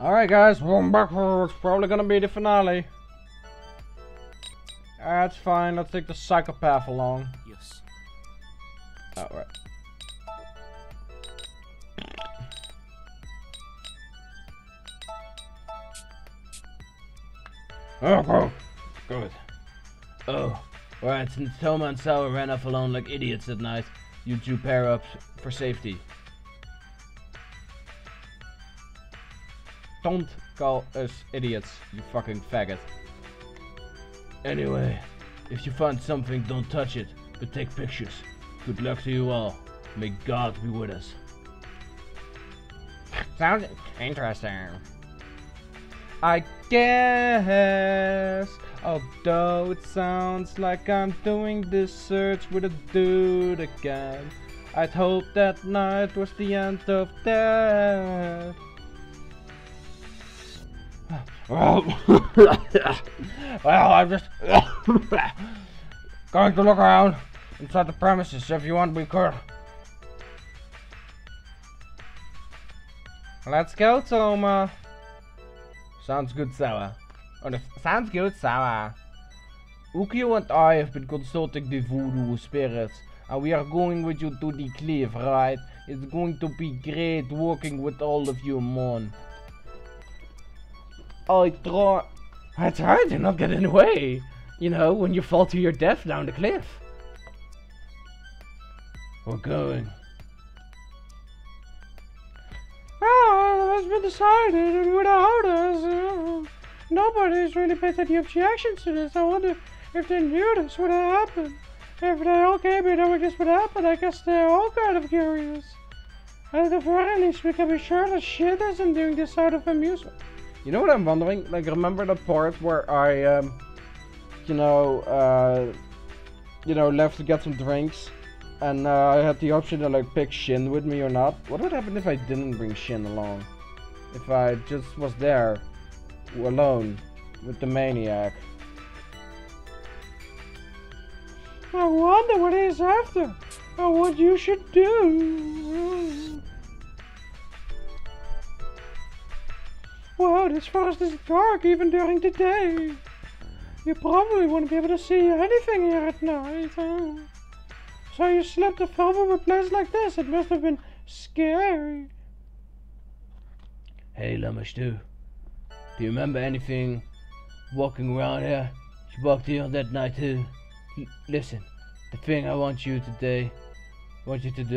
Alright guys, welcome back. It's probably gonna be the finale. That's fine, let's take the psychopath along. Yes. Alright. Oh, good. Oh, right, since Toma and Sawa ran off alone like idiots at night, you two pair up for safety. Don't call us idiots, you fucking faggot. Anyway, if you find something, don't touch it, but take pictures. Good luck to you all. May God be with us. Sounds interesting. I guess, although it sounds like I'm doing this search with a dude again, I'd hope that night was the end of that. Well, I'm just going to look around inside the premises. If you want, we could. Let's go, Toma. Sounds good, Sawa. Sounds good, Sawa. Ukyo and I have been consulting the voodoo spirits, and we are going with you to the cliff, right? It's going to be great working with all of you, mon. I try to not get in the way. You know, when you fall to your death down the cliff. We're going. Oh, it has been decided without us. Nobody's really paid any objections to this. I wonder if they knew this would have happened. If they all came in knowing this would happen, I guess they're all kind of curious. At the very least, we can be sure that shit isn't doing this out of amusement. You know what I'm wondering? Like, remember that part where I, left to get some drinks, and I had the option to like pick Shin with me or not. What would happen if I didn't bring Shin along? If I just was there, alone, with the maniac? I wonder what he's after, and what you should do. Wow, this forest is dark even during the day. You probably won't be able to see anything here at night, huh? So you slept and fell from a place like this. It must have been scary. Hey, Lamashtu. Do you remember anything walking around here? You walked here on that night too. Listen, the thing I want you to do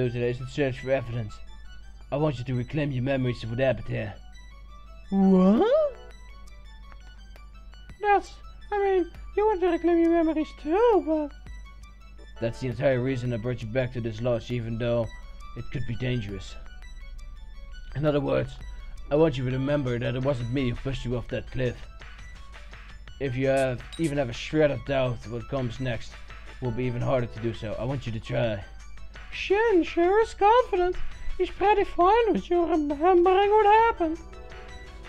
today is to search for evidence. I want you to reclaim your memories of what happened here. What? You want to reclaim your memories too, but... That's the entire reason I brought you back to this lodge, even though it could be dangerous. In other words, I want you to remember that it wasn't me who pushed you off that cliff. If you even have a shred of doubt what comes next, it will be even harder to do so. I want you to try. Shin sure is confident. He's pretty fine with you remembering what happened.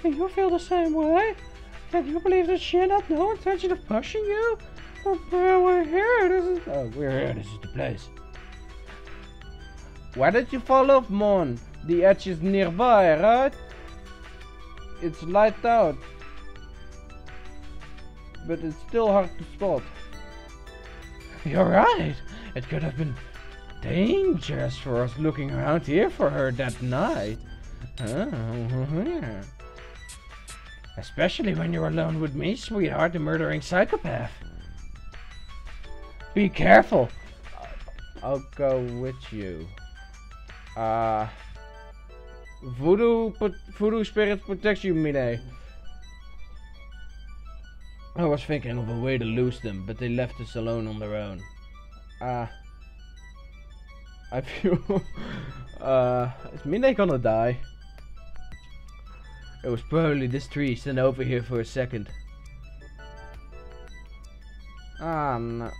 And you feel the same way? Can you believe that Shin had no intention of pushing you? We're here, we're here, this is the place. Why did you fall off, Mon? The edge is nearby, right? It's light out. But it's still hard to spot. You're right. It could have been dangerous for us looking around here for her that night. Especially when you're alone with me, sweetheart, the murdering psychopath. Be careful. I'll go with you. Voodoo spirit protects you, Mine. I was thinking of a way to lose them, but they left us alone on their own. I feel... is Mine gonna die? It was probably this tree sent over here for a second. No.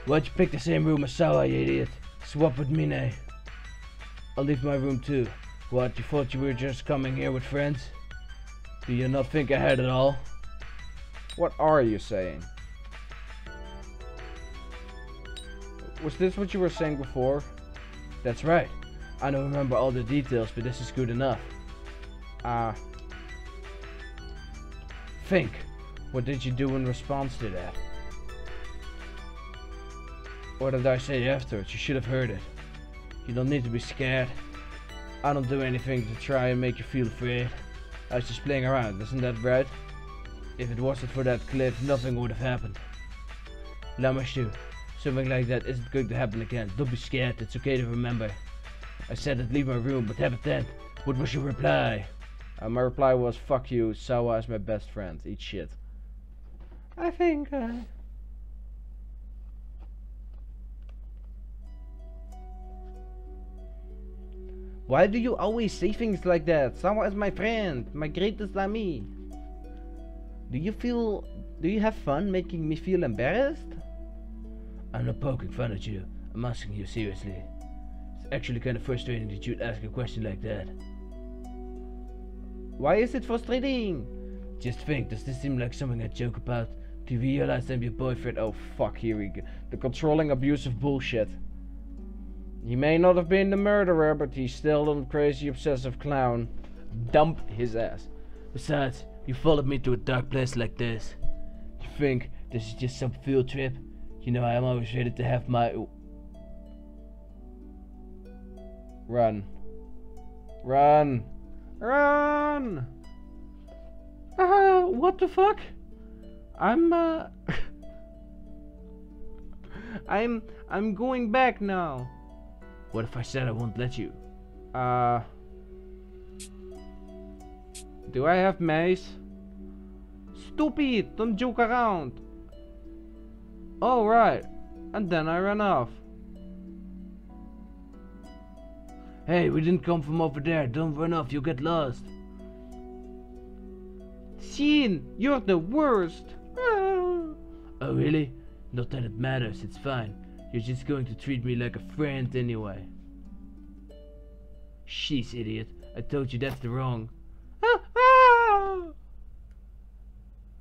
Why'd you pick the same room as Sawa, you idiot? Swap with Mine. I'll leave my room too. What, you thought you were just coming here with friends? Do you not think I had it all? What are you saying? Was this what you were saying before? That's right. I don't remember all the details, but this is good enough. Think. What did you do in response to that? What did I say afterwards? You should have heard it. You don't need to be scared. I don't do anything to try and make you feel afraid. I was just playing around, isn't that right? If it wasn't for that cliff, nothing would have happened. Lamashu, something like that isn't going to happen again. Don't be scared, it's okay to remember. I said I'd leave my room, but have it then. What was your reply? My reply was, fuck you, Sawa is my best friend. Eat shit. I think, Why do you always say things like that? Sawa is my friend, my greatest ami. Do you have fun making me feel embarrassed? I'm not poking fun at you. I'm asking you seriously. It's actually kind of frustrating that you'd ask a question like that. Why is it frustrating? Just think, does this seem like something I joke about? Do you realize I'm your boyfriend? Oh fuck, here we go. The controlling abusive bullshit. He may not have been the murderer, but he's still a crazy obsessive clown. Dump his ass. Besides, you followed me to a dark place like this. You think this is just some field trip? You know I'm always ready to have my... Run. Run. Run! What the fuck? I'm going back now. What if I said I won't let you? Do I have mace? Stupid! Don't joke around. Oh right. And then I ran off. Hey, we didn't come from over there. Don't run off, you'll get lost. Sheen, you're the worst. Oh really? Not that it matters, it's fine. You're just going to treat me like a friend anyway. Sheesh, idiot. I told you that's the wrong.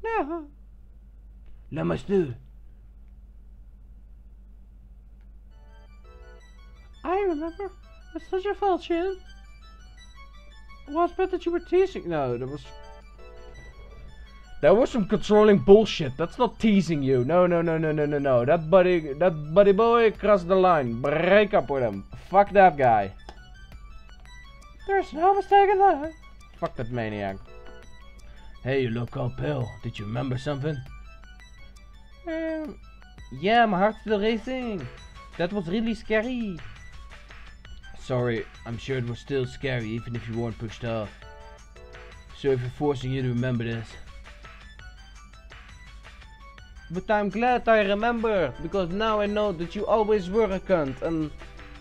No. Lamastu. I remember. It's such your fault, Shin. Well, it's bad that you were teasing. No, that was some controlling bullshit. That's not teasing you. No. That buddy boy crossed the line. Break up with him. Fuck that guy. There's no mistake in that. Fuck that maniac. Hey, you look all pale. Did you remember something? Yeah, my heart's still racing. That was really scary. Sorry, I'm sure it was still scary even if you weren't pushed off. Sorry for forcing you to remember this. But I'm glad I remember, because now I know that you always were a cunt and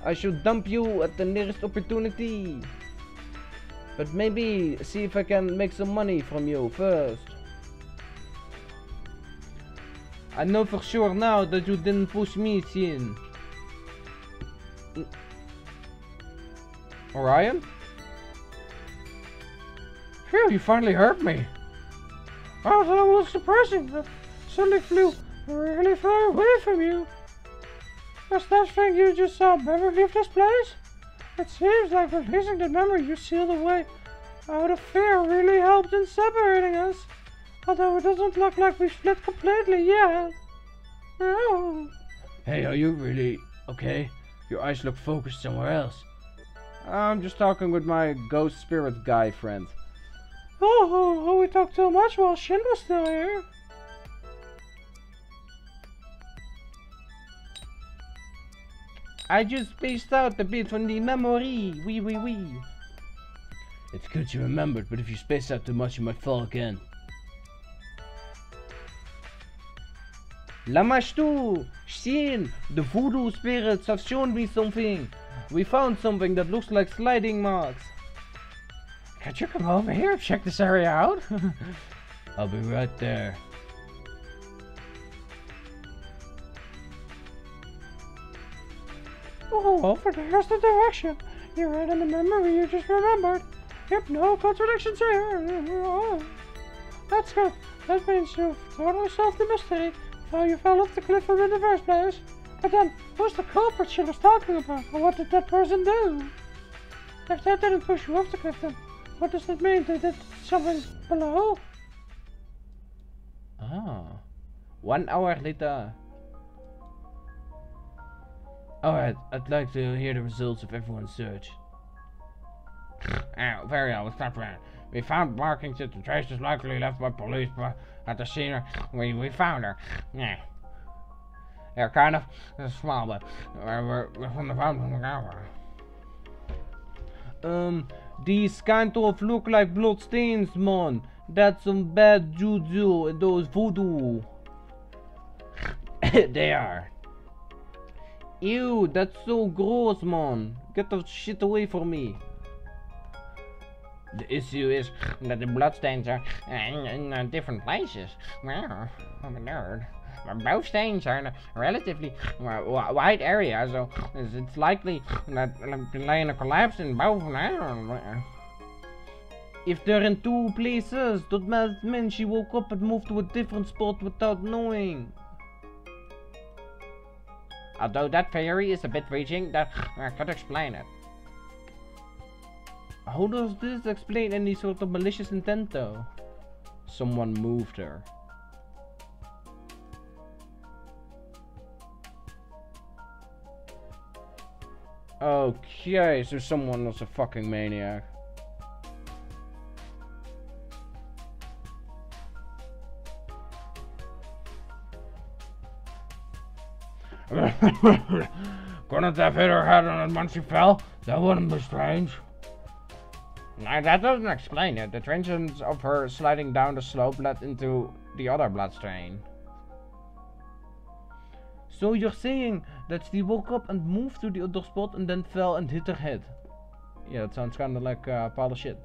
I should dump you at the nearest opportunity. But maybe see if I can make some money from you first. I know for sure now that you didn't push me, Shin. Orion? Phew, you finally hurt me. Oh, that was surprising. I suddenly flew really far away from you. Does that thing you just saw ever leave this place? It seems like releasing the memory you sealed away out of fear really helped in separating us. Although it doesn't look like we split completely yet. Oh. Hey, are you really okay? Your eyes look focused somewhere else. I'm just talking with my ghost spirit guy friend. Oh, we talked too much while Shin was still here. I just spaced out a bit from the memory. Wee. It's good you remembered, but if you space out too much, you might fall again. Lamashtu, Shin, the voodoo spirits have shown me something. We found something that looks like sliding marks. Could you come over here and check this area out? I'll be right there. Oh, over there's the direction. You're right in the memory you just remembered. Yep, no contradictions here. Oh, that's good. That means you've totally solved the mystery of how you fell off the cliff in the first place. But then, who's the culprit she was talking about? And what did that person do? If that didn't push you off the cliff, then what does that mean? They did something below? Ah. 1 hour later. Alright, I'd like to hear the results of everyone's search. Oh, very well, stop around. We found markings that the traces likely left by police at the scene. We found her. Yeah. They're kind of small, but we're from the fountain. These kind of look like blood stains, man. That's some bad juju and those voodoo. They are. Ew, that's so gross, man. Get that shit away from me. The issue is that the bloodstains are in different places. Well, I'm a nerd. Both stains are in a relatively wide area, so it's likely that they in a collapse in both. If they're in two places, that means she woke up and moved to a different spot without knowing. Although that theory is a bit reaching, that could explain it. How does this explain any sort of malicious intent though? Someone moved her. Okay, so someone was a fucking maniac. Couldn't have hit her head on it when she fell? That wouldn't be strange. No, that doesn't explain it. The transitions of her sliding down the slope led into the other bloodstain. So you're saying that she woke up and moved to the other spot and then fell and hit her head? Yeah, that sounds kind of like a pile of shit.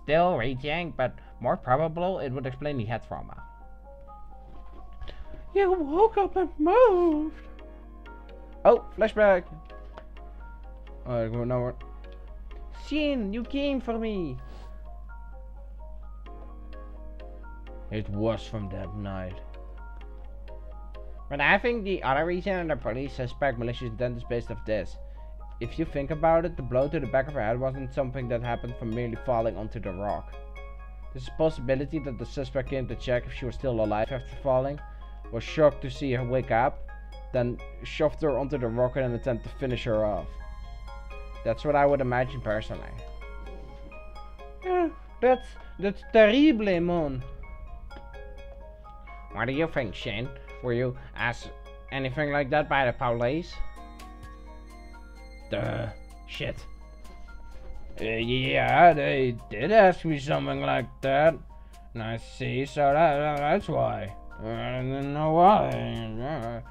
Still reaching, but more probable it would explain the head trauma. You woke up and moved. Oh, flashback. Alright, go now. Shin, you came for me. It was from that night. But I think the other reason the police suspect malicious intent is based off this. If you think about it, the blow to the back of her head wasn't something that happened from merely falling onto the rock. There's a possibility that the suspect came to check if she was still alive after falling, was shocked to see her wake up, then shoved her onto the rock in an attempt to finish her off. That's what I would imagine personally. That's terrible, man. What do you think, Shane? Were you asked anything like that by the police? Shit. Yeah, they did ask me something like that. And I see, so that's why. I didn't know why.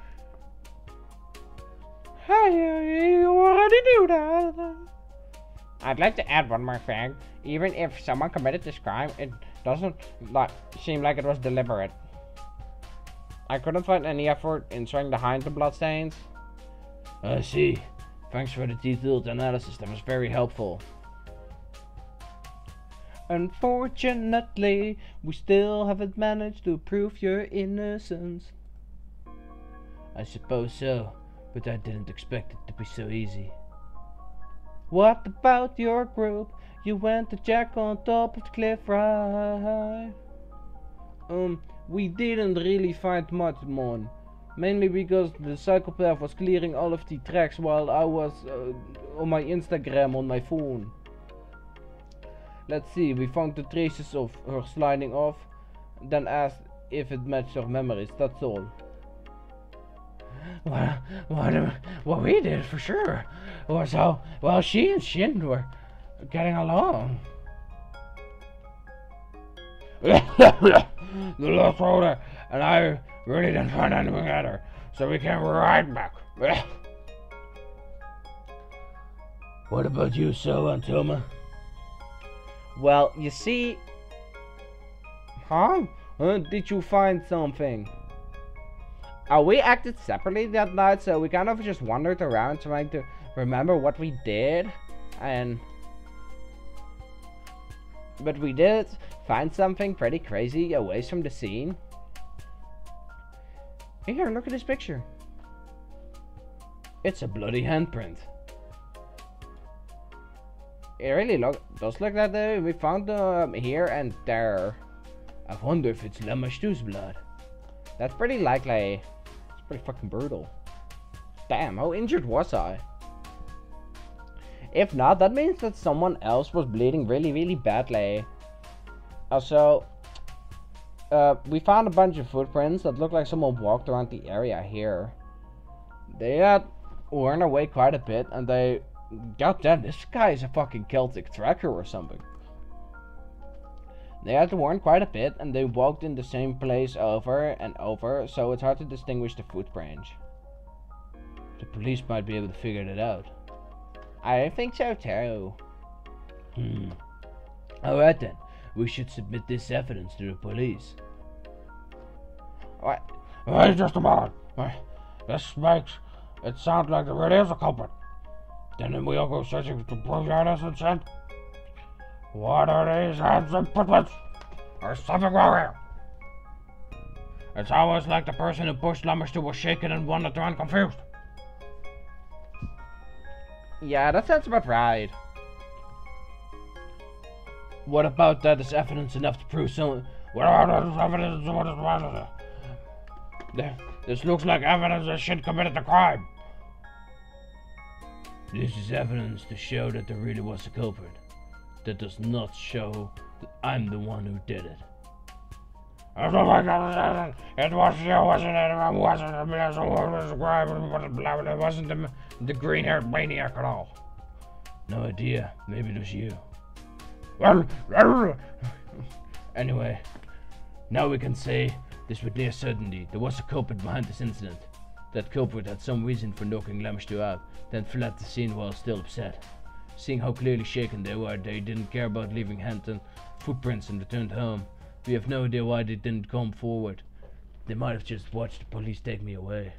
Hey, you already knew that. I'd like to add one more thing. Even if someone committed this crime, it doesn't seem like it was deliberate. I couldn't find any effort in trying to hide the bloodstains. I see. Thanks for the detailed analysis, that was very helpful. Unfortunately, we still haven't managed to prove your innocence. I suppose so, but I didn't expect it to be so easy. What about your group? You went to check on top of the cliff, right? We didn't really find much, man. Mainly because the psychopath was clearing all of the tracks while I was on my Instagram on my phone. Let's see, we found the traces of her sliding off, then asked if it matched her memories, that's all. What we did for sure was how well she and Shin were getting along. The lost roller and I really didn't find anything at her, so we came right back. What about you, Saga and Toma? Well, you see... Huh? Did you find something? We acted separately that night, so we kind of just wandered around trying to remember what we did, but we did find something pretty crazy away from the scene. Here, look at this picture. It's a bloody handprint. It really does look like that. We found them here and there. I wonder if it's Lamashtu's blood. That's pretty likely. It's pretty fucking brutal. Damn, how injured was I? If not, that means that someone else was bleeding really badly. Also, we found a bunch of footprints that look like someone walked around the area here. They had worn away quite a bit, and they... Goddamn, this guy is a fucking Celtic tracker or something. They had worn quite a bit, and they walked in the same place over and over, so it's hard to distinguish the footprints. The police might be able to figure that out. I think so too. Alright then, we should submit this evidence to the police. What? Wait just a moment. This makes it sound like there really is a culprit. Then we'll go searching to prove your innocence and... What are these hands and footprints? There's something wrong here. It's almost like the person who pushed Lamashtu was shaken and wandered around confused. Yeah, that sounds about right. What about that is evidence enough to prove someone... What about this evidence? What is wrong with it? This looks like evidence that Shin committed the crime. This is evidence to show that there really was a culprit. That does not show that I'm the one who did it. Oh my God, it was you, wasn't it? It wasn't the crime. It wasn't the green-haired maniac at all. No idea. Maybe it was you. Anyway, now we can say this with near certainty. There was a culprit behind this incident. That culprit had some reason for knocking Lamashtu out, then fled the scene while still upset. Seeing how clearly shaken they were, they didn't care about leaving Hampton footprints and returned home. We have no idea why they didn't come forward. They might have just watched the police take me away.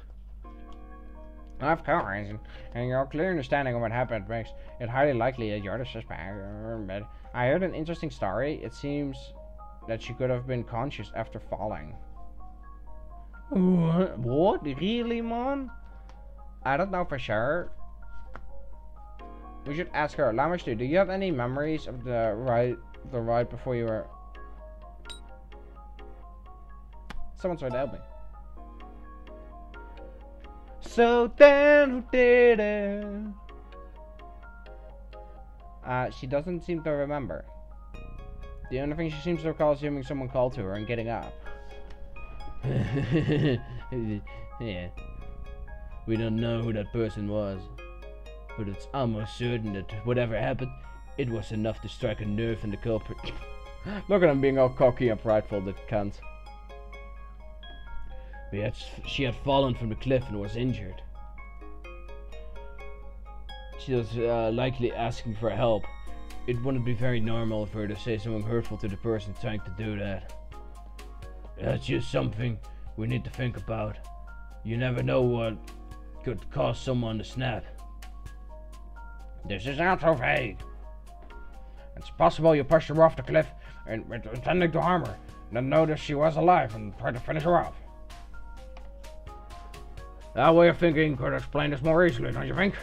Of course, and your clear understanding of what happened makes it highly likely that you're the suspect. I heard an interesting story. It seems that she could have been conscious after falling. What? Really, man? I don't know for sure. We should ask her. Lamashtu, do you have any memories of the ride before you were... Someone's trying to help me. So then who did it? She doesn't seem to remember. The only thing she seems to recall is hearing someone call to her and getting up. Yeah. We don't know who that person was, but it's almost certain that whatever happened, it was enough to strike a nerve in the culprit. Look at him being all cocky and prideful, that cunt. She had fallen from the cliff and was injured. She was likely asking for help. It wouldn't be very normal for her to say something hurtful to the person trying to do that. That's just something we need to think about. You never know what could cause someone to snap. This is not so vague. It's possible you pushed her off the cliff and intending to harm her, and then noticed she was alive and tried to finish her off. That way of thinking could explain this more easily, don't you think?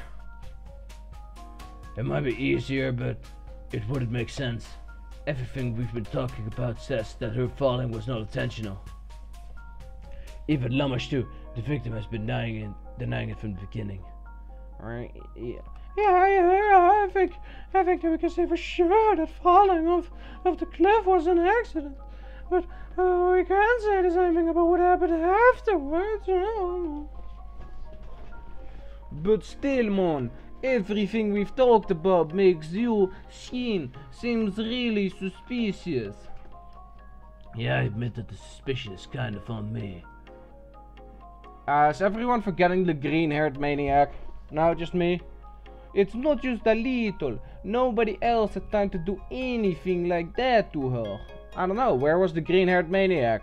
It might be easier, but it wouldn't make sense. Everything we've been talking about says that her falling was not intentional. Even Lamashtu, the victim, has been denying it from the beginning. Right? Yeah. Yeah, I think we can say for sure that falling off the cliff was an accident. But we can't say the same thing about what happened afterwards. But still, man, everything we've talked about makes you, Sheen, seems really suspicious. Yeah, I admit that the suspicion is kind of on me. Is everyone forgetting the green-haired maniac? No, just me? It's not just a little. Nobody else had time to do anything like that to her. I don't know, where was the green-haired maniac?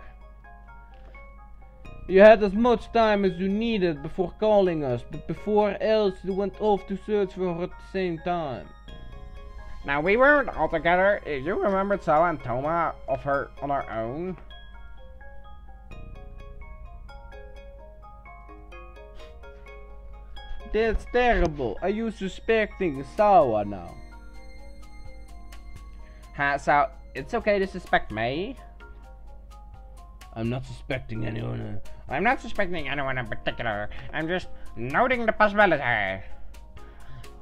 You had as much time as you needed before calling us, but before else you went off to search for her at the same time. Now we weren't all together. If you remembered Saga and Toma of her on our own. That's terrible. Are you suspecting Sawa now? So, it's okay to suspect me? I'm not suspecting anyone. I'm not suspecting anyone in particular. I'm just noting the possibility.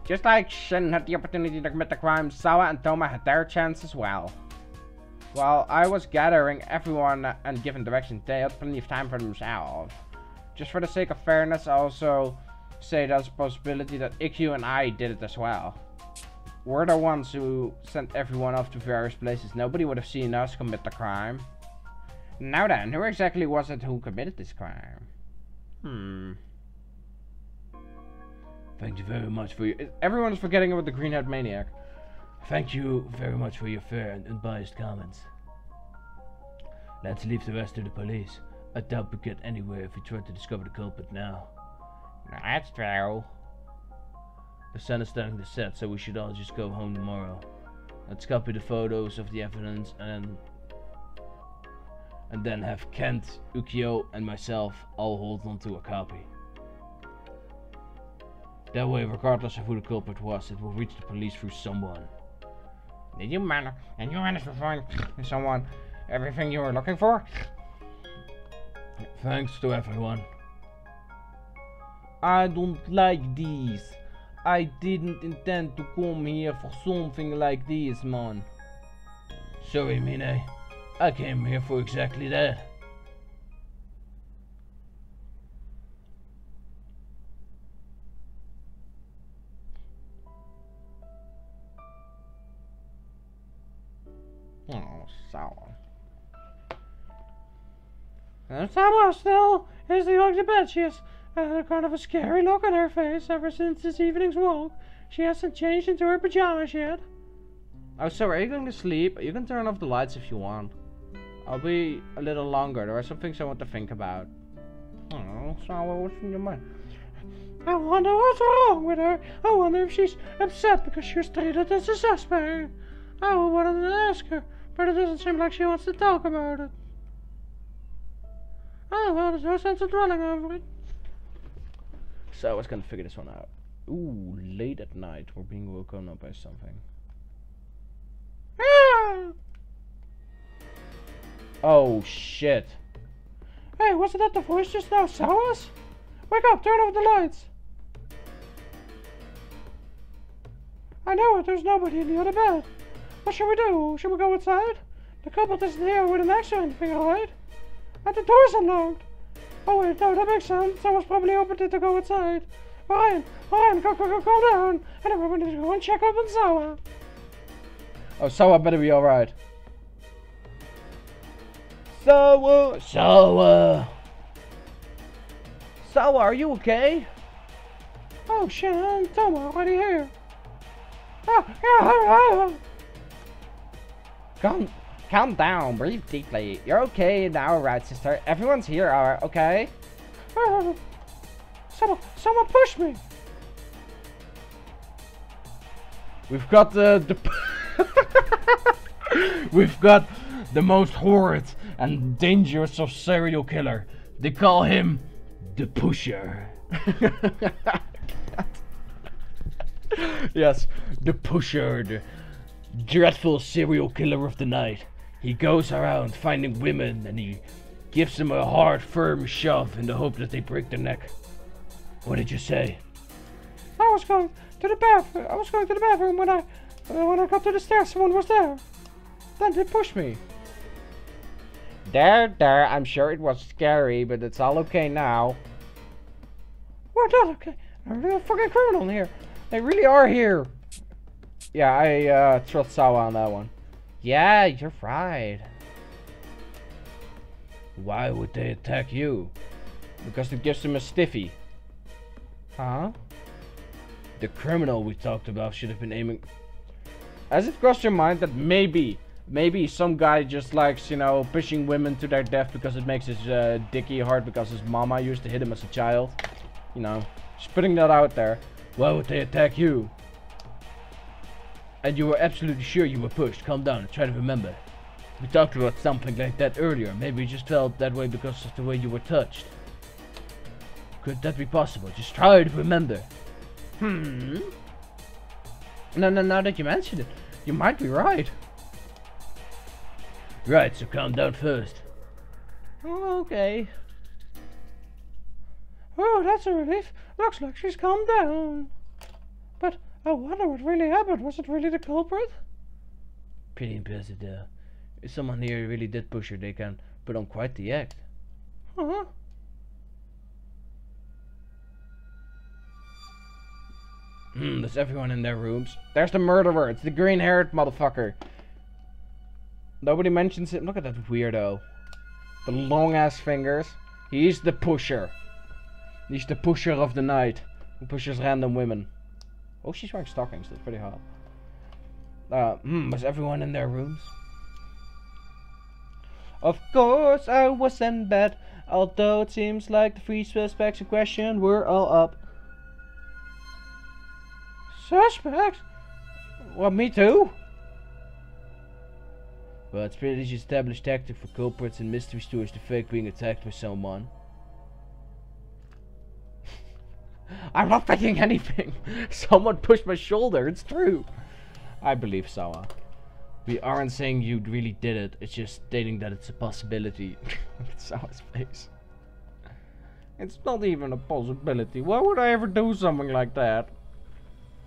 Just like Shin had the opportunity to commit the crime, Sawa and Toma had their chance as well. While I was gathering everyone and giving direction, they had plenty of time for themselves. Just for the sake of fairness, I also say there's a possibility that Ikkyu and I did it as well. We're the ones who sent everyone off to various places. Nobody would have seen us commit the crime. Now then, who exactly was it who committed this crime? Thank you very much for your... Everyone is forgetting about the green-haired maniac. Thank you very much for your fair and unbiased comments. Let's leave the rest to the police. I doubt we get anywhere if we try to discover the culprit now. That's true. The sun is starting to set, so we should all just go home tomorrow. Let's copy the photos of the evidence and then have Kent, Ukyo, and myself all hold on to a copy. That way, regardless of who the culprit was, it will reach the police through someone. Did you manage to find someone everything you were looking for? Thanks to everyone. I don't like this. I didn't intend to come here for something like this, man. Sorry, Mine. I came here for exactly that. Oh, Sawa. And Sawa still is the ugly bitch. She has kind of a scary look on her face ever since this evening's walk. She hasn't changed into her pajamas yet. Oh, so are you going to sleep? You can turn off the lights if you want. I'll be a little longer. There are some things I want to think about. Oh, Sawa, what's in your mind? I wonder what's wrong with her. I wonder if she's upset because she was treated as a suspect. I wanted to ask her, but it doesn't seem like she wants to talk about it. Oh, well, there's no sense of dwelling over it. So I was gonna figure this one out. Ooh, late at night, we're being woken up by something. Ah! Oh, shit. Hey, wasn't that the voice just now, Sawa's? Wake up, turn off the lights. I know it, there's nobody in the other bed. What should we do? Should we go outside? The couple isn't here with an axe or anything, alright? And the door's unlocked. Oh wait, no, that makes sense. Someone's probably opened it to go outside. Ryan, calm down. And everyone needs to go and check up on Sawa. Oh, Sawa better be alright. Sawa! Sawa, are you okay? Oh shit, I'm Toma already here. Ah. Calm down, breathe deeply. You're okay now, right, sister? Everyone's here, alright, okay? Someone pushed me. We've got we've got the most horrid and dangerous of serial killer. They call him the Pusher. Yes, the Pusher, the dreadful serial killer of the night. He goes around finding women and he gives them a hard, firm shove in the hope that they break their neck. What did you say? I was going to the bathroom when I got to the stairs. Someone was there. Then they pushed me. There, I'm sure it was scary, but it's all okay now. We're not okay. There's a fucking criminal in here. They really are here. Yeah, I trust Sawa on that one. Yeah, you're right. Why would they attack you? Because it gives them a stiffy. Huh? The criminal we talked about should have been aiming... Has it crossed your mind that maybe some guy just likes, you know, pushing women to their death because it makes his dicky hard because his mama used to hit him as a child? You know, just putting that out there. Why would they attack you? And you were absolutely sure you were pushed. Calm down and try to remember. We talked about something like that earlier. Maybe you just felt that way because of the way you were touched. Could that be possible? Just try to remember. No, now that you mention it, you might be right. Right, so calm down first. Oh, okay. Oh, that's a relief. Looks like she's calmed down. But I wonder what really happened. Was it really the culprit? Pretty impressive though. If someone here really did push her, they can put on quite the act. Huh? There's everyone in their rooms. There's the murderer. It's the green-haired motherfucker. Nobody mentions it. Look at that weirdo. The long-ass fingers. He's the pusher. He's the pusher of the night. Who pushes random women. Oh, she's wearing stockings. That's pretty hot. Was everyone in their rooms? Of course I was in bed. Although it seems like the three suspects in question were all up. Suspects? Well, me too. Well, it's pretty established tactic for culprits and mystery stores to fake being attacked by someone. I'm not faking anything. Someone pushed my shoulder. It's true. I believe Sawa. We aren't saying you really did it. It's just stating that it's a possibility. Look at Sawa's face. It's not even a possibility. Why would I ever do something like that?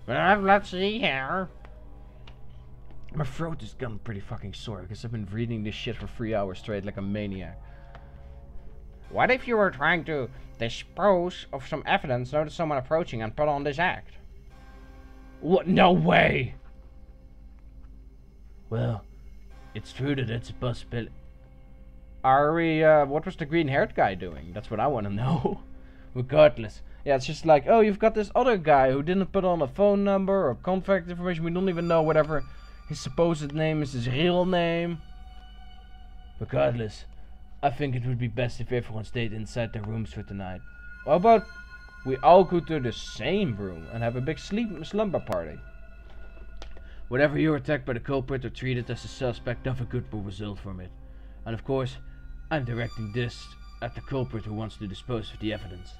Well, let's see here. My throat has gotten pretty fucking sore because I've been reading this shit for 3 hours straight like a maniac. What if you were trying to dispose of some evidence, notice someone approaching, and put on this act? What? No way! Well, it's true that it's a possibility. Are we, what was the green-haired guy doing? That's what I want to know. Regardless. Yeah, it's just like, oh, you've got this other guy who didn't put on a phone number or contact information. We don't even know whatever his supposed name is his real name. Regardless, I think it would be best if everyone stayed inside their rooms for tonight. How about we all go to the same room and have a big slumber party? Whenever you're attacked by the culprit or treated as a suspect, nothing good will result from it. And of course, I'm directing this at the culprit who wants to dispose of the evidence.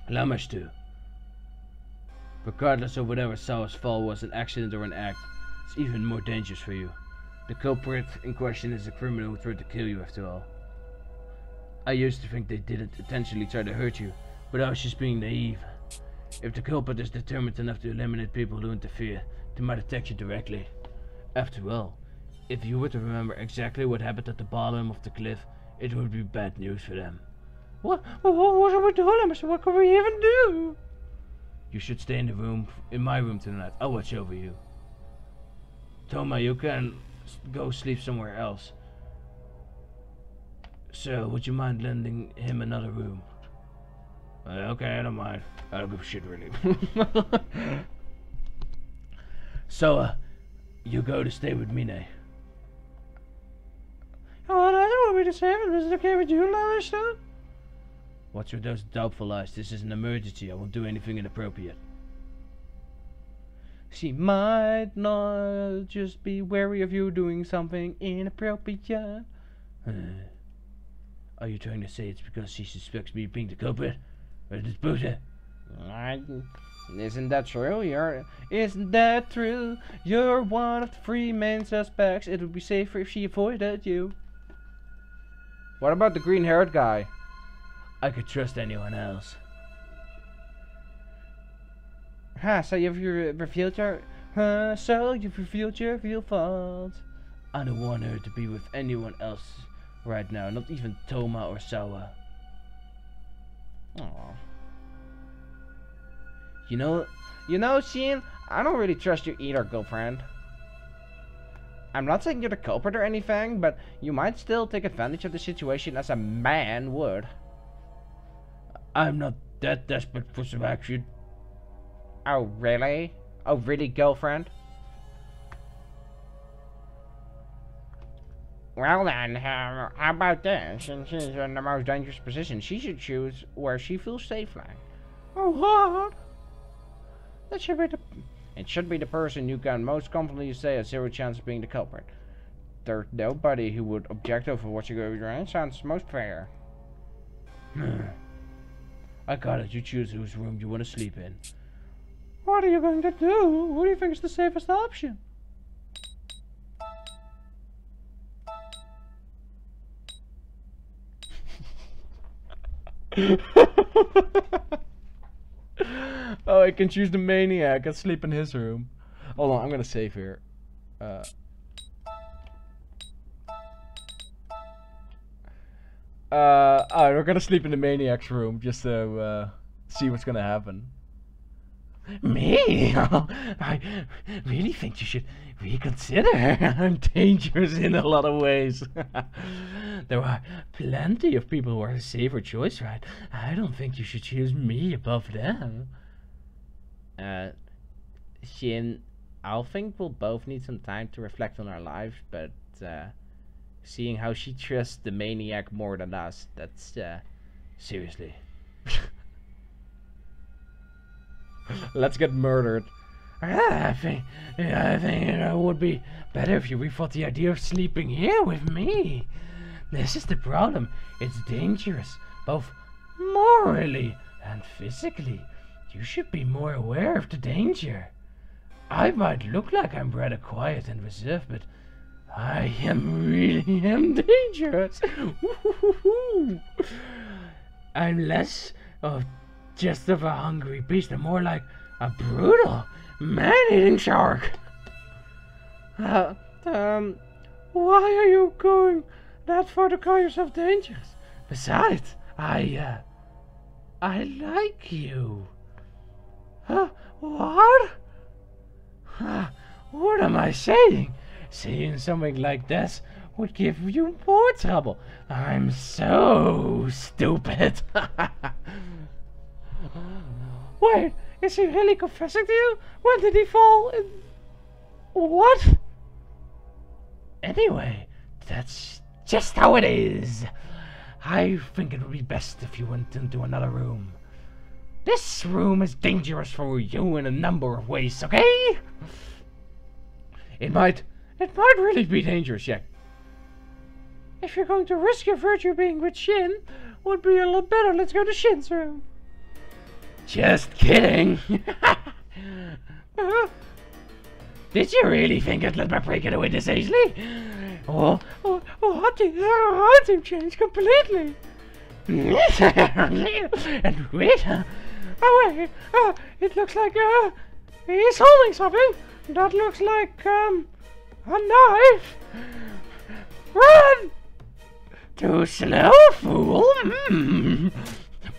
Allow me to. Regardless of whatever Sawa's fall was an accident or an act, it's even more dangerous for you. The culprit in question is a criminal who tried to kill you after all. I used to think they didn't intentionally try to hurt you, but I was just being naive. If the culprit is determined enough to eliminate people who interfere, they might attack you directly. After all, if you were to remember exactly what happened at the bottom of the cliff, it would be bad news for them. What should we do, Mr.? What could we even do? You should stay in my room tonight. I'll watch over you. Toma, you can go sleep somewhere else. So, would you mind lending him another room? Okay, I don't mind. I don't give a shit, really. So, you go to stay with Mine. Oh, I don't want me to save him. Is it okay with you, Lannister? What's with those doubtful eyes? This is an emergency. I won't do anything inappropriate. She might not just be wary of you doing something inappropriate. Are you trying to say it's because she suspects me of being the culprit? Or is bullshit? Isn't that true? Isn't that true? You're one of the 3 main suspects. It would be safer if she avoided you. What about the green-haired guy? I could trust anyone else. So you've revealed your... you've revealed your real faults. I don't want her to be with anyone else right now. Not even Toma or Sawa. Aww. You know, Sheen, I don't really trust you either, girlfriend. I'm not saying you're the culprit or anything, but you might still take advantage of the situation as a man would. I'm not that desperate for some action. Oh, really? Oh, really, girlfriend? Well then, how about this? Since she's in the most dangerous position, she should choose where she feels safe like. Oh, what? It should be the person you can most confidently say has 0 chance of being the culprit. There's nobody who would object over what you go around. Sounds most fair. I got it. You choose whose room you want to sleep in. What are you going to do? What do you think is the safest option? Oh, I can choose the maniac and sleep in his room. Hold on, I'm gonna save here. Alright, we're gonna sleep in the maniac's room just to see what's gonna happen. Me? I really think you should reconsider. I'm dangerous in a lot of ways. There are plenty of people who are a safer choice, right? I don't think you should choose me above them. Shin, I think we'll both need some time to reflect on our lives, but seeing how she trusts the maniac more than us, that's seriously. Let's get murdered. I think it would be better if you rethought the idea of sleeping here with me. This is the problem. It's dangerous, both morally and physically. You should be more aware of the danger. I might look like I'm rather quiet and reserved, but I really am dangerous. I'm less of just of a hungry beast and more like a brutal, man-eating shark. Why are you going that far to call yourself dangerous? Besides, I like you. What? What am I saying? Saying something like this would give you more trouble. I'm so stupid. Wait, is he really confessing to you? When did he fall in... What? Anyway, that's just how it is. I think it would be best if you went into another room. This room is dangerous for you in a number of ways, okay? It might really be dangerous, yeah. If you're going to risk your virtue being with Shin, would be a lot better. Let's go to Shin's room. Just kidding. Did you really think I'd let my prey get away this easily? Oh, I think changed completely. And wait. Oh wait, it looks like he's holding something. That looks like a knife. Run! Too slow, fool.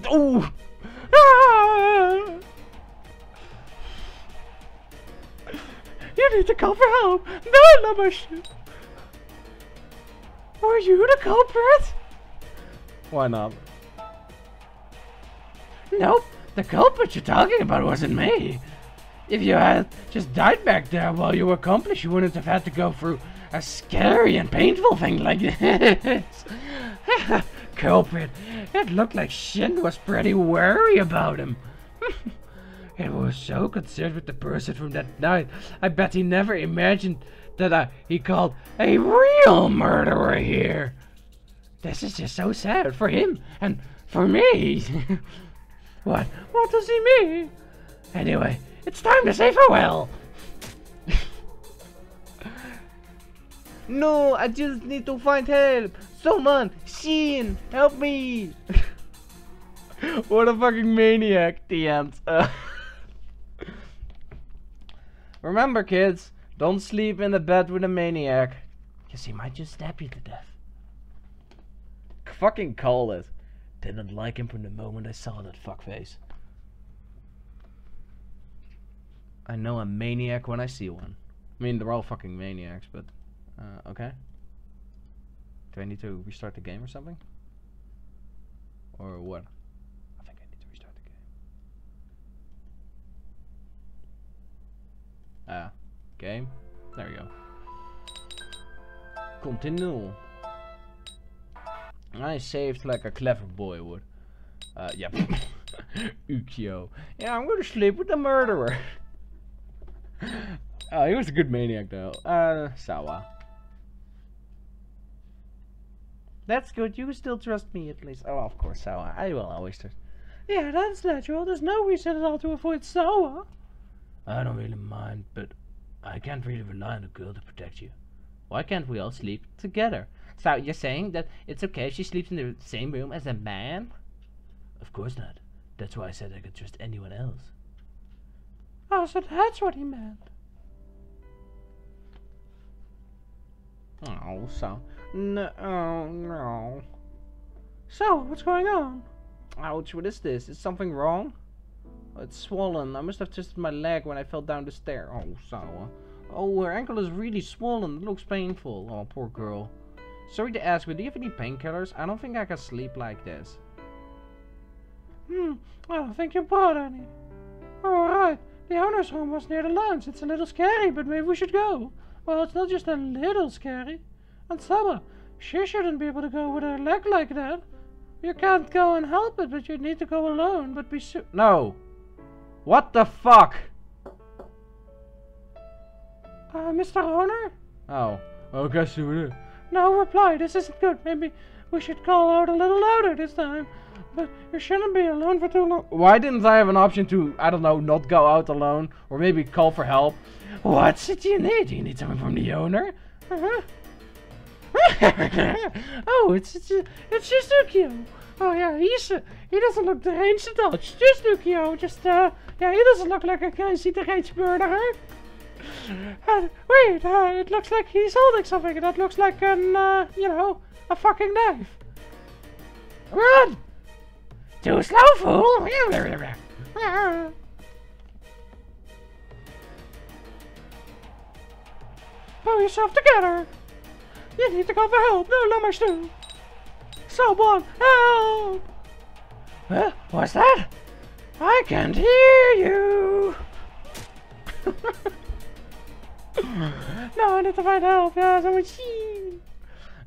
Oh. Ah! You need to call for help. No, not my shit. Were you the culprit? Why not? Nope, the culprit you're talking about wasn't me. If you had just died back there while you were accomplished, you wouldn't have had to go through a scary and painful thing like this. Culprit, it looked like Shin was pretty worried about him. He was so concerned with the person from that night, I bet he never imagined that he called a real murderer here. This is just so sad for him and for me. What does he mean? Anyway, it's time to say farewell. No, I just need to find help. Someone, Shin, help me. What a fucking maniac, the end. Remember, kids, don't sleep in the bed with a maniac, because he might just stab you to death. Fucking call it. Didn't like him from the moment I saw that fuckface. I know a maniac when I see one. I mean, they're all fucking maniacs, but okay. Do I need to restart the game or something? Or what? I think I need to restart the game. Game. There we go. Continue. I saved like a clever boy would. Yep. Ukyo. Yeah, I'm gonna sleep with the murderer. He was a good maniac though. Sawa. That's good. You still trust me at least. Oh, of course, Sawa. I will always trust. Yeah, that's natural. There's no reason at all to avoid Sawa. I don't really mind, but I can't really rely on a girl to protect you. Why can't we all sleep together? So you're saying that it's okay if she sleeps in the same room as a man? Of course not. That's why I said I could trust anyone else. Oh, so that's what he meant. Oh, so... No, oh, no. So, what's going on? Ouch, what is this? Is something wrong? Oh, it's swollen. I must have twisted my leg when I fell down the stair. Oh, so... Oh, her ankle is really swollen. It looks painful. Oh, poor girl. Sorry to ask, but do you have any painkillers? I don't think I can sleep like this. I don't think you bought any. Alright, the owner's home was near the lounge. It's a little scary, but maybe we should go. Well, it's not just a little scary. And Saga, she shouldn't be able to go with her leg like that. You can't go and help it, but you need to go alone, but be No! What the fuck? Mr. Owner? Oh, I guess you would. No reply, this isn't good. Maybe we should call out a little louder this time. But you shouldn't be alone for too long. Why didn't I have an option to, I don't know, not go out alone? Or maybe call for help? What's it you need? Do you need something from the owner? Oh, it's just Ukio. Oh yeah, he doesn't look deranged at all. It's just Ukio. Yeah, he doesn't look like a crazy deranged murderer. Wait, it looks like he's holding something. That looks like an, you know, a fucking knife. Run! Too slow, fool! Pull yourself together. You need to go for help. No, not much too. Someone help! What's that? I can't hear you! No, I need to find help. Yeah, someone Shin.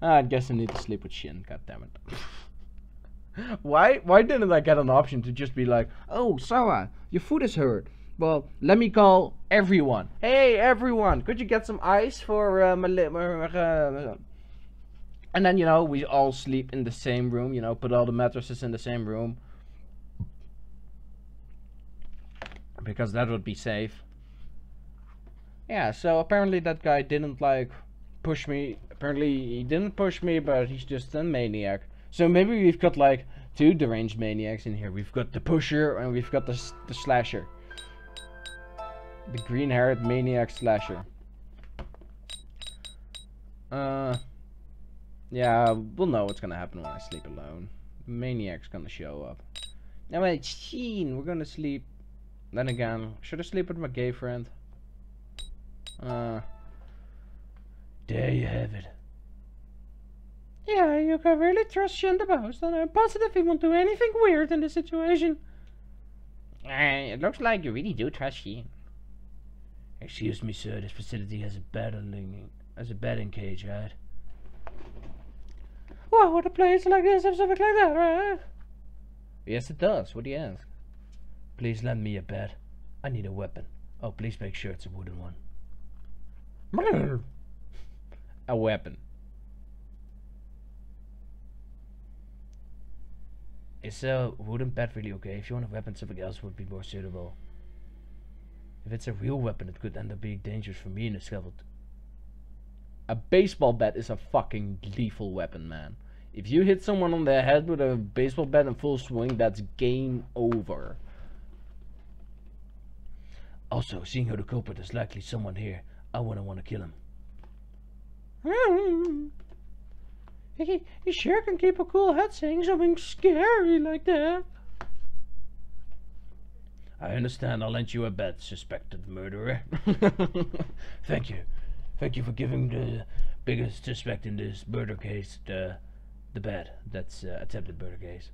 I guess I need to sleep with Shin, goddammit. Why didn't I get an option to just be like, oh, Sarah, your foot is hurt. Well, let me call everyone. Hey, everyone, could you get some ice for and then, you know, we all sleep in the same room, you know, put all the mattresses in the same room. Because that would be safe. Yeah, so apparently that guy didn't, like, push me. Apparently he didn't push me, but he's just a maniac. So maybe we've got, like, two deranged maniacs in here. We've got the pusher and we've got the slasher. The green-haired maniac slasher. Yeah, we'll know what's gonna happen when I sleep alone. The maniac's gonna show up. Now wait, Sheen, we're gonna sleep. Then again, should I sleep with my gay friend? There you have it. Yeah, you can really trust Shin the most, and I'm positive he won't do anything weird in this situation. It looks like you really do trust Shin. Excuse me, sir. This facility has a batting cage, right? Well, would a place like this have something like that, right? Yes, it does. What do you ask? Please lend me a bat. I need a weapon. Oh, please make sure it's a wooden one. A weapon. Is a wooden bat really okay? If you want a weapon, something else would be more suitable. If it's a real weapon, it could end up being dangerous for me in a scaffold. A baseball bat is a fucking lethal weapon, man. If you hit someone on the head with a baseball bat in full swing, that's game over. Also, seeing how the culprit is likely someone here, I wouldn't want to kill him. He sure can keep a cool head saying something scary like that. I understand. I'll lend you a bat, suspected murderer. Thank you. Thank you for giving the biggest suspect in this murder case the bat. That's attempted murder case.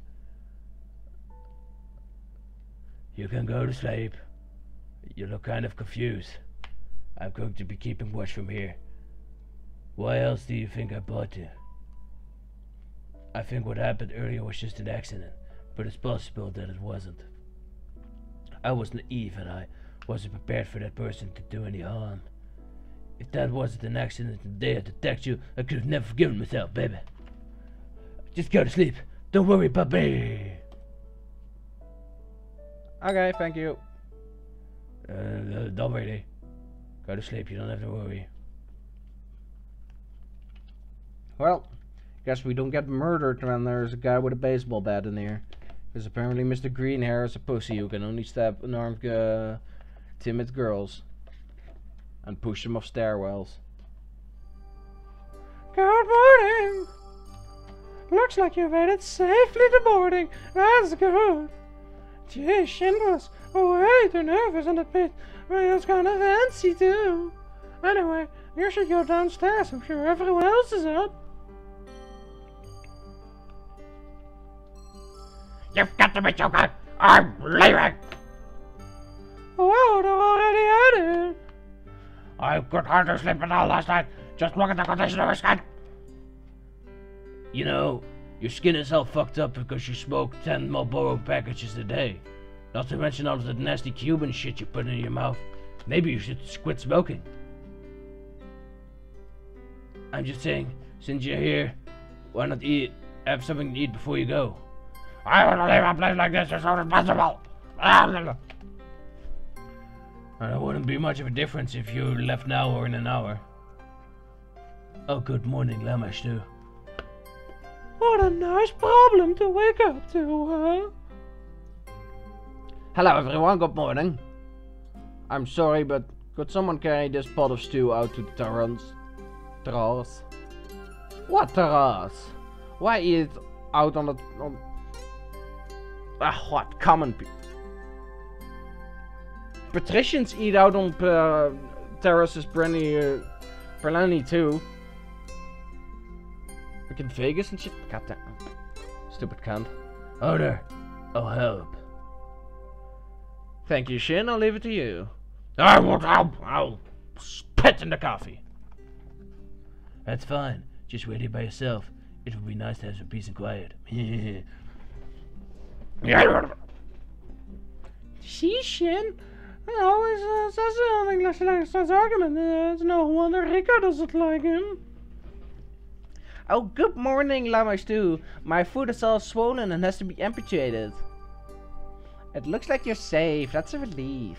You can go to sleep. You look kind of confused. I'm going to be keeping watch from here. Why else do you think I bought you? I think what happened earlier was just an accident, but it's possible that it wasn't. I was naive and I wasn't prepared for that person to do any harm. If that wasn't an accident and they had attacked you, I could have never forgiven myself, baby. Just go to sleep. Don't worry, puppy. Okay, thank you. Don't worry. Go to sleep, you don't have to worry. Well, guess we don't get murdered when there's a guy with a baseball bat in here. Because apparently Mr. Green Hair is a pussy who can only stab unarmed, timid girls. And push them off stairwells. Good morning! Looks like you've made it safely to boarding. That's good. Gee, Shin was way too nervous on the pit. But it was kind of fancy too. Anyway, you should go downstairs. I'm sure everyone else is up. You've got to be joking! I'm leaving! Wow, they're already at it. I could hardly sleep at all last night. Just look at the condition of my skin. You know, your skin is all fucked up because you smoke 10 Marlboro packages a day. Not to mention all of the nasty Cuban shit you put in your mouth. Maybe you should quit smoking. I'm just saying, since you're here, why not have something to eat before you go? I want to leave a place like this as soon as possible. And it wouldn't be much of a difference if you left now or in an hour. Oh, good morning, Llama Stew. What a nice problem to wake up to, huh? Hello everyone, good morning. I'm sorry, but could someone carry this pot of stew out to the terrace? What terrace? Why eat it out on the... what common people? Patricians eat out on terraces plenty too. Like in Vegas and shit. Goddamn. Stupid cunt. Order. I'll help. Thank you, Shin. I'll leave it to you. I won't help. I'll spit in the coffee. That's fine. Just wait here by yourself. It would be nice to have some peace and quiet. See, Shin? He always says something like starts argument. It's no wonder Rico doesn't like him. Oh, good morning, Llama Stew. My foot is all swollen and has to be amputated. It looks like you're safe. That's a relief.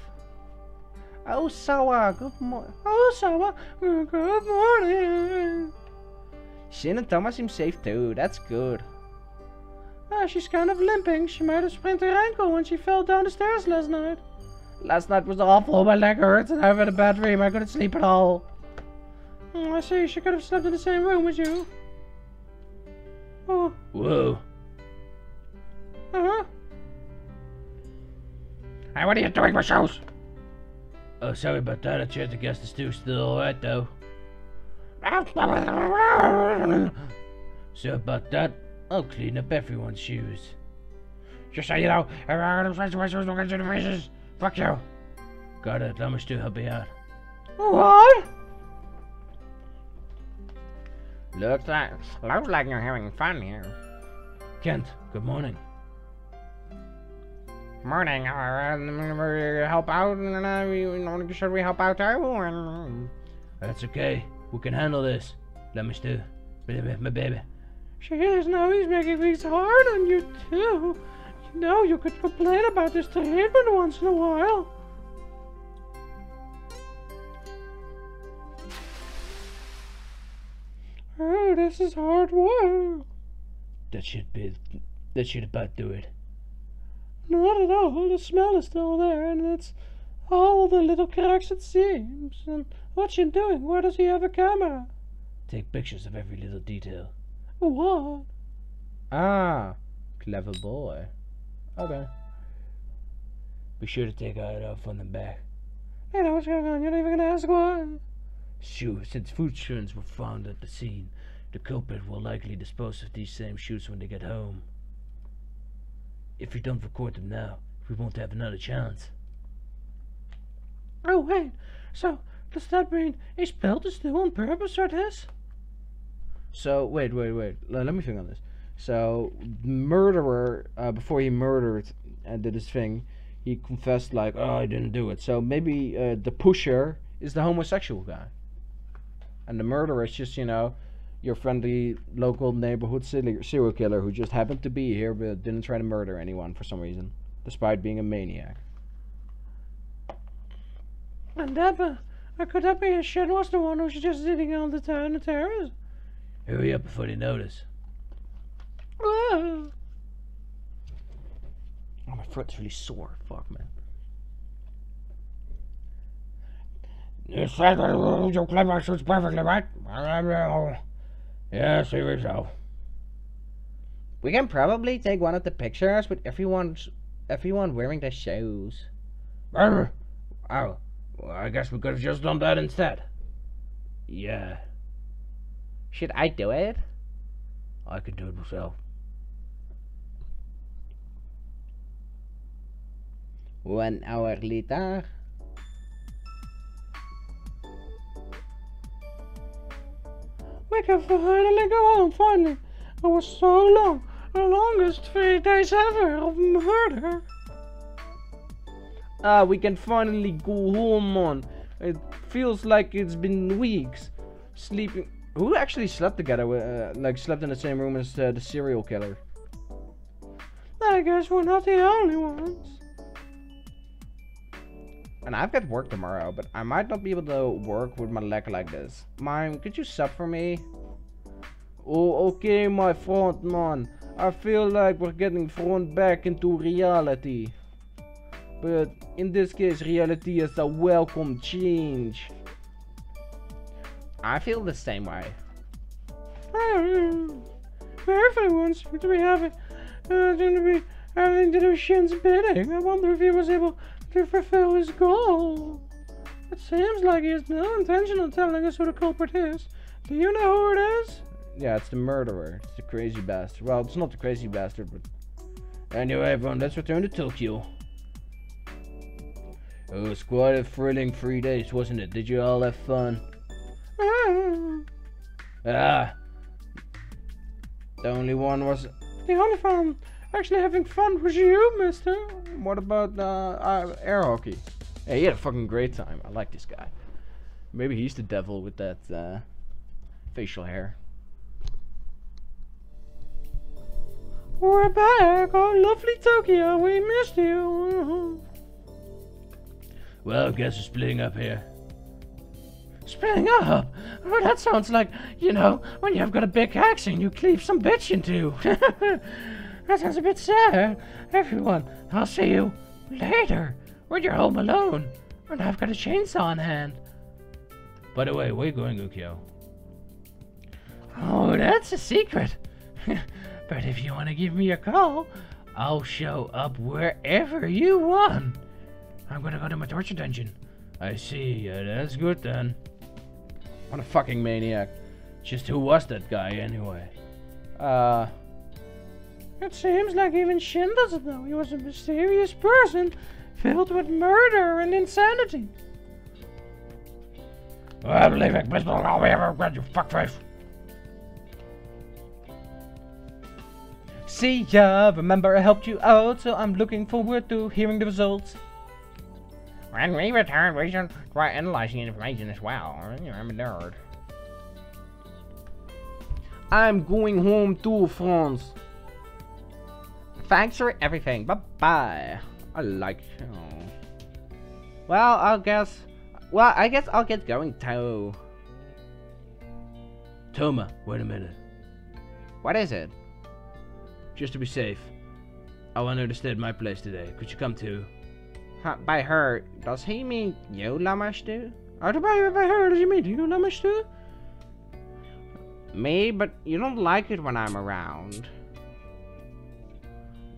Oh, Saga, good morning. Oh, Saga, good morning. Shin and Thomas seem safe too. That's good. She's kind of limping. She might have sprained her ankle when she fell down the stairs last night. Last night was awful. My leg hurts and I've had a bad dream. I couldn't sleep at all. I see. She could have slept in the same room as you. Oh. Whoa. Uh-huh. Hey, what are you doing with shoes? Oh, sorry about that. I tried to guess the stew's still alright, though. So about that, I'll clean up everyone's shoes. Just so you know, everyone's my shoes don't get you the faces. Fuck you. Got it. How much do help me out? What? Looks like you're having fun here. Kent, good morning. Morning. Help out? Should we help out everyone? That's okay. We can handle this. Let me stew. My baby. She is. Now he's making things hard on you too. You know, you could complain about this treatment once in a while. Oh, this is hard work. That should about do it. Not at all. The smell is still there, and it's all the little cracks it seems. And what's she doing? Where does he have a camera? Take pictures of every little detail. What? Ah, clever boy. Okay. Be sure to take it off on the back. You know what's going on. You're not even gonna ask why. Sure, since food churns were found at the scene, the culprit will likely dispose of these same shoes when they get home. If we don't record them now, we won't have another chance. Oh, wait. So, does that mean he spilled the stew on purpose or this? So, wait. Let me think on this. So, murderer, before he murdered and did his thing, he confessed like, oh, I didn't do it. So maybe the pusher is the homosexual guy. And the murderer is just, you know, your friendly local neighborhood serial killer who just happened to be here but didn't try to murder anyone for some reason, despite being a maniac. And that, could that be Shin was the one who's just sitting on the terrace? Hurry up before they notice. Ah. throat's really sore. Fuck, man. You said that your clever suits perfectly, right? Yes, here so. We can probably take one of the pictures with everyone wearing their shoes. Oh, well, I guess we could have just done that instead. Yeah. Should I do it? I can do it myself. 1 hour later. We can finally go home, finally. It was so long. The longest 3 days ever of murder. We can finally go home, man. It feels like it's been weeks. Sleeping. Who actually slept together with, slept in the same room as the serial killer? I guess we're not the only ones. And I've got work tomorrow, but I might not be able to work with my leg like this. Mime, could you sub for me? Oh, okay, my friend, man. I feel like we're getting thrown back into reality. But in this case, reality is a welcome change. I feel the same way. Everyone seems to be having to do Shin's bidding. I wonder if he was able to fulfill his goal. It seems like he has no intention of telling us who the culprit is. Do you know who it is? Yeah, it's the murderer. It's the crazy bastard. Well, it's not the crazy bastard, but... Anyway, everyone, let's return to Tokyo. It was quite a thrilling 3 days, wasn't it? Did you all have fun? The only one was... The only one actually having fun was you, mister. What about air hockey? Hey, he had a fucking great time. I like this guy. Maybe he's the devil with that facial hair. We're back. Oh, lovely Tokyo. We missed you. Well, I guess we're splitting up here. Splitting up? Oh, that sounds like, you know, when you've got a big axe and you cleave some bitch in two. That sounds a bit sad. Everyone, I'll see you later when you're home alone and I've got a chainsaw in hand. By the way, where are you going, Ukyo? Oh, that's a secret. But if you want to give me a call, I'll show up wherever you want. I'm gonna go to my torture dungeon. I see. Yeah, that's good then. What a fucking maniac. Just who was that guy anyway? It seems like even Shin doesn't know. He was a mysterious person filled with murder and insanity. I believe it, Mr. I'll ever got you fuckface. See ya, remember I helped you out, so I'm looking forward to hearing the results. When we return, we should try analyzing information as well. I'm a nerd. I'm going home too, France. Thanks for everything. Bye-bye. I like you. Well, I guess I'll get going too. Toma, wait a minute. What is it? Just to be safe, I want her to stay at my place today. Could you come too? By her, does he mean you, Lamashtu? By her, does he mean you, Lamashtu? Me, but you don't like it when I'm around.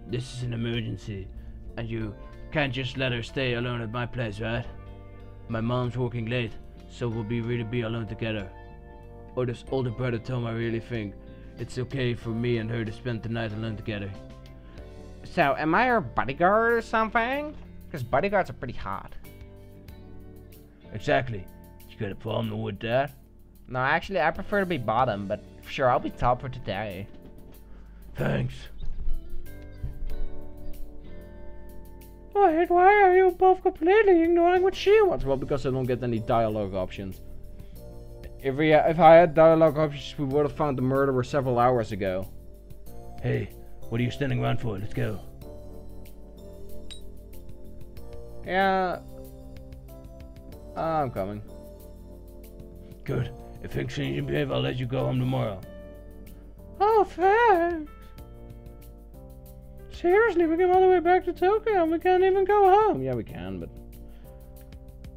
This is an emergency, and you can't just let her stay alone at my place, right? My mom's working late, so we'll really be alone together. Or does older brother Toma really think it's okay for me and her to spend the night alone together? So, am I her bodyguard or something? Because bodyguards are pretty hot. Exactly. You got a problem with that? No, actually, I prefer to be bottom, but sure, I'll be top for today. Thanks. Wait, why are you both completely ignoring what she wants? Well, because I don't get any dialogue options. If I had dialogue options, we would have found the murderer several hours ago. Hey, what are you standing around for? Let's go. Yeah. I'm coming. Good. If things change in behavior, I'll let you go home tomorrow. Oh, thanks. Seriously, we came all the way back to Tokyo and we can't even go home. Yeah, we can, but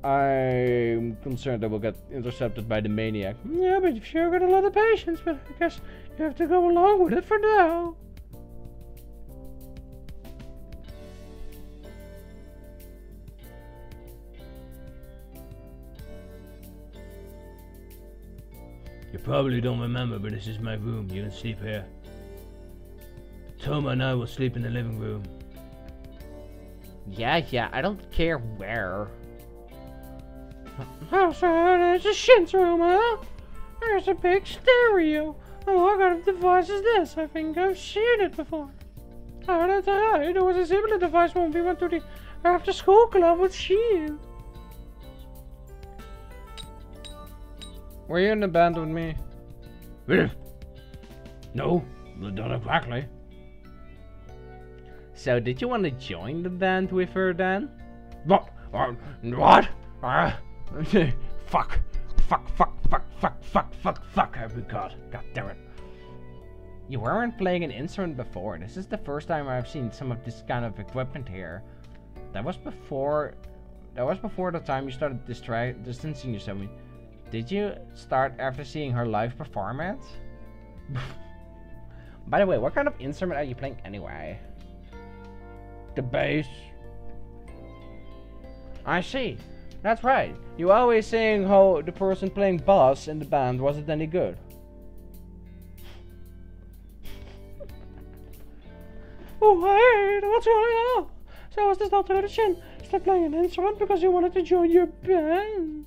I'm concerned that we'll get intercepted by the maniac. Yeah, but you've sure got a lot of patience, but I guess you have to go along with it for now. You probably don't remember, but this is my room. You can sleep here. Toma and I will sleep in the living room. Yeah, I don't care where. Oh, so there's a Shin's room, huh? There's a big stereo. Oh, what kind of device is this? I think I've seen it before. Oh, that's right. There was a similar device when we went to the after-school club with Shin. Were you in the band with me? No, not exactly. So, did you want to join the band with her then? What? What? Fuck. Fuck. God damn it. You weren't playing an instrument before. This is the first time I've seen some of this kind of equipment here. That was before the time you started distancing yourself. Did you start after seeing her live performance? By the way, what kind of instrument are you playing anyway? The bass. I see. That's right. You always saying how the person playing bass in the band wasn't any good. Oh, hey, what's going on? So was this not tradition? Stop playing an instrument because you wanted to join your band?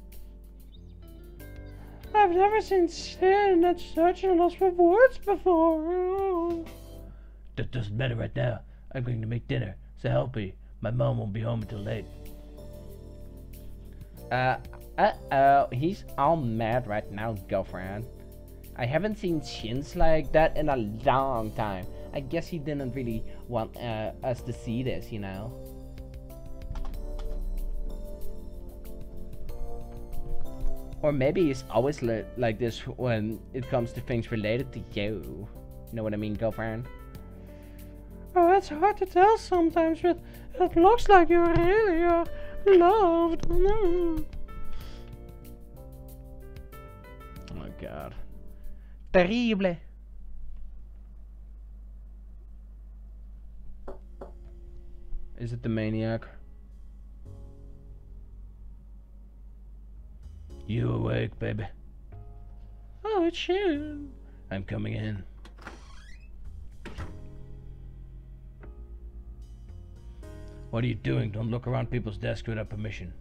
I've never seen Shin at such a loss for words before. Oh. That doesn't matter right now. I'm going to make dinner, so help me. My mom won't be home until late. He's all mad right now, girlfriend. I haven't seen Shins like that in a long time. I guess he didn't really want us to see this, you know? Or maybe he's always like this when it comes to things related to you. Know what I mean, girlfriend? Oh, it's hard to tell sometimes, but it looks like you really are loved. Mm. Oh my god. Terrible. Is it the maniac? You awake, baby? Oh, it's Shin. I'm coming in. What are you doing? Don't look around people's desks without permission.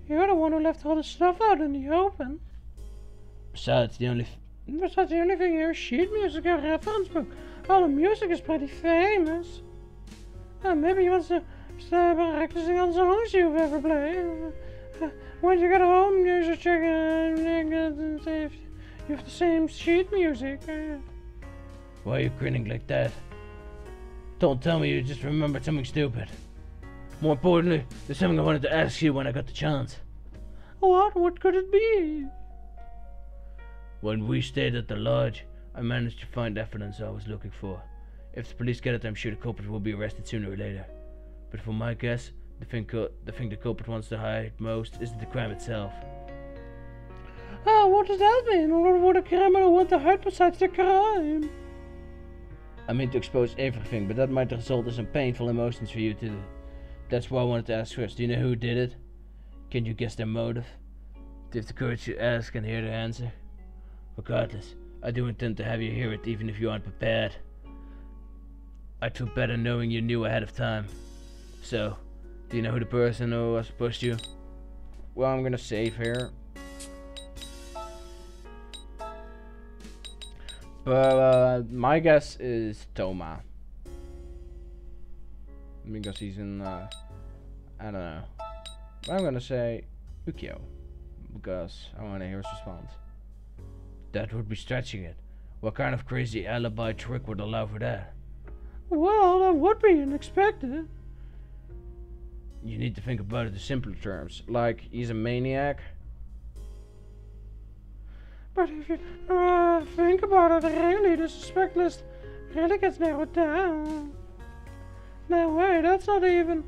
You're the one who left all the stuff out in the open. Besides, the only thing here is sheet music and reference book. All the music is pretty famous. Maybe he wants to start practicing on songs you've ever played. When you get home, you should check and see if you have the same sheet music. Why are you grinning like that? Don't tell me you just remembered something stupid. More importantly, there's something I wanted to ask you when I got the chance. What? What could it be? When we stayed at the lodge, I managed to find evidence I was looking for. If the police get it, I'm sure the culprit will be arrested sooner or later. But for my guess, the thing the culprit wants to hide most is the crime itself. Oh, what does that mean? What would a criminal want to hide besides the crime? I mean to expose everything, but that might result in some painful emotions for you too. That's why I wanted to ask first. Do you know who did it? Can you guess their motive? Do you have the courage to ask and hear their answer? Regardless, I do intend to have you hear it even if you aren't prepared. I'd feel better knowing you knew ahead of time. So, do you know who the person who was pushed you? Well, I'm gonna save here. But my guess is Toma. Because he's in, I don't know. But I'm gonna say Ukyo. Because I wanna hear his response. That would be stretching it. What kind of crazy alibi trick would allow for that? Well, that would be unexpected. You need to think about it in simpler terms. Like, he's a maniac. But if you think about it, really, the suspect list really gets narrowed down. No way, that's not even...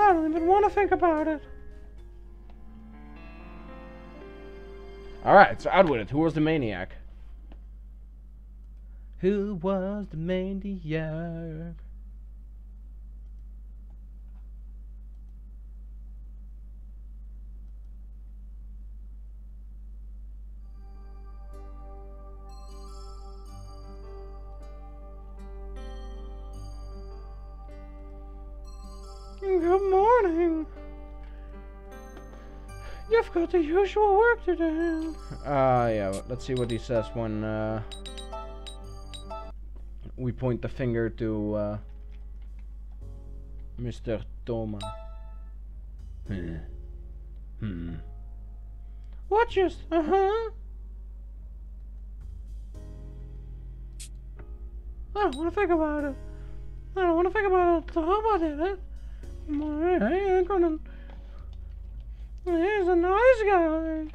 I don't even want to think about it. Alright, so out with it. Who was the maniac? Who was the maniac? Good morning. You've got the usual work to do. Yeah, let's see what he says when we point the finger to Mr. Toma. What just? I don't want to think about it. I don't want to think about it. Toma did it. I ain't gonna... He's a nice guy.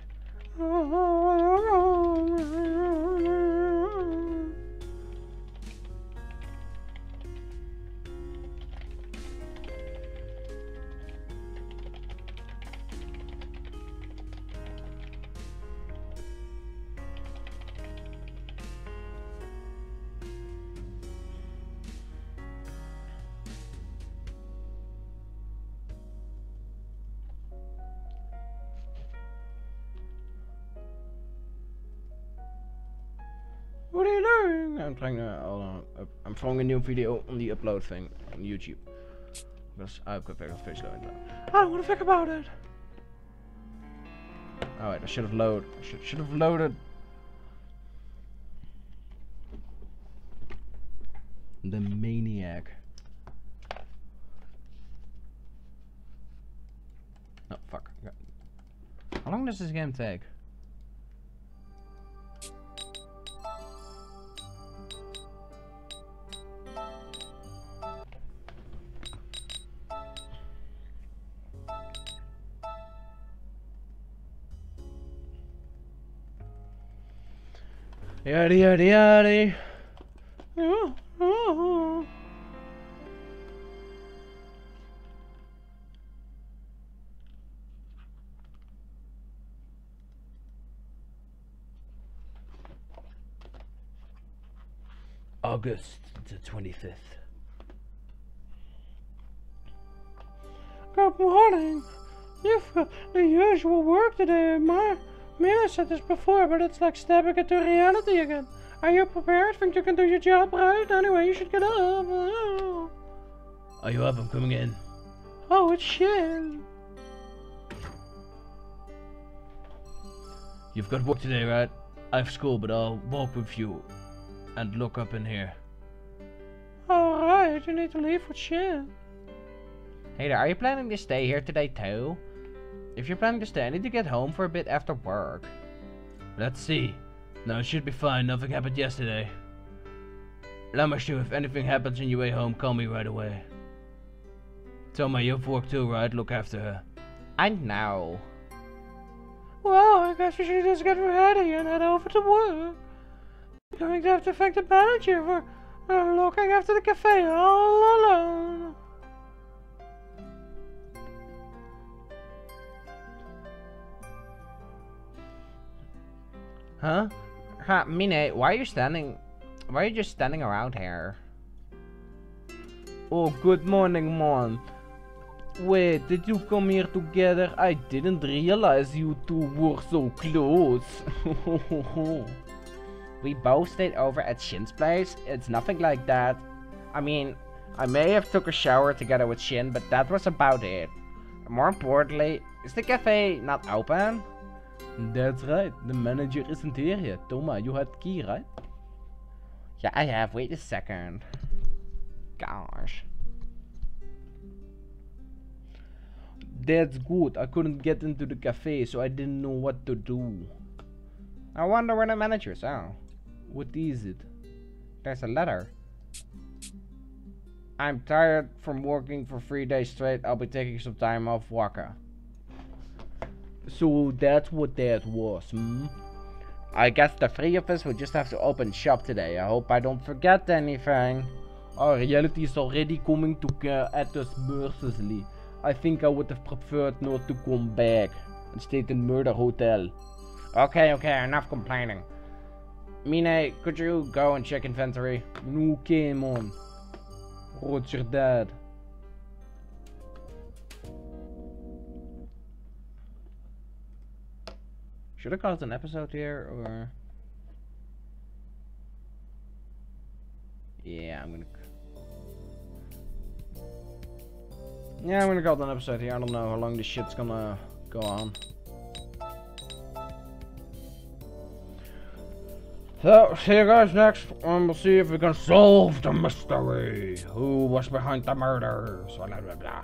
What are you doing? I'm trying to, hold on, I'm throwing a new video on the upload thing on YouTube. Because I've got very fish loading now. I don't want to think about it. Alright, I should have loaded. Should have loaded. The maniac. Oh fuck. How long does this game take? Yaddy yaddy yaddy. Oh. August the 25th. Good morning. You've got the usual work today. I said this before, but it's like stepping into reality again. Are you prepared? Think you can do your job right? Anyway, you should get up. Oh. Are you up? I'm coming in. Oh, it's Shin. You've got work today, right? I have school, but I'll walk with you and look up in here. Alright, you need to leave with Shin. Hey there, are you planning to stay here today too? If you're planning to stay, I need to get home for a bit after work. Let's see. No, it should be fine. Nothing happened yesterday. Lamashu, if anything happens on your way home, call me right away. Toma, you have work too, right? Look after her. I know. Well, I guess we should just get ready and head over to work. I'm going to have to thank the manager for looking after the cafe all alone. Huh? Mine, why are you just standing around here? Oh, good morning, man. Wait, did you come here together? I didn't realize you two were so close. We both stayed over at Shin's place. It's nothing like that. I mean, I may have took a shower together with Shin, but that was about it. More importantly, is the cafe not open? That's right, the manager isn't here yet. Toma, you had key, right? Yeah, I have. Wait a second. Gosh. That's good. I couldn't get into the cafe, so I didn't know what to do. I wonder where the manager is. Oh. What is it? There's a letter. I'm tired from working for 3 days straight. I'll be taking some time off Waka. So that's what that was, hmm? I guess the three of us will just have to open shop today. I hope I don't forget anything. Our reality is already coming to at us mercilessly. I think I would have preferred not to come back and stayed in Murder Hotel. Okay, enough complaining. Mine, could you go and check inventory? Okay, man. Roger that. Should I call it an episode here, or... Yeah, I'm gonna call it an episode here. I don't know how long this shit's gonna go on. So, see you guys next, and we'll see if we can solve the mystery. Who was behind the murders? Blah, blah, blah.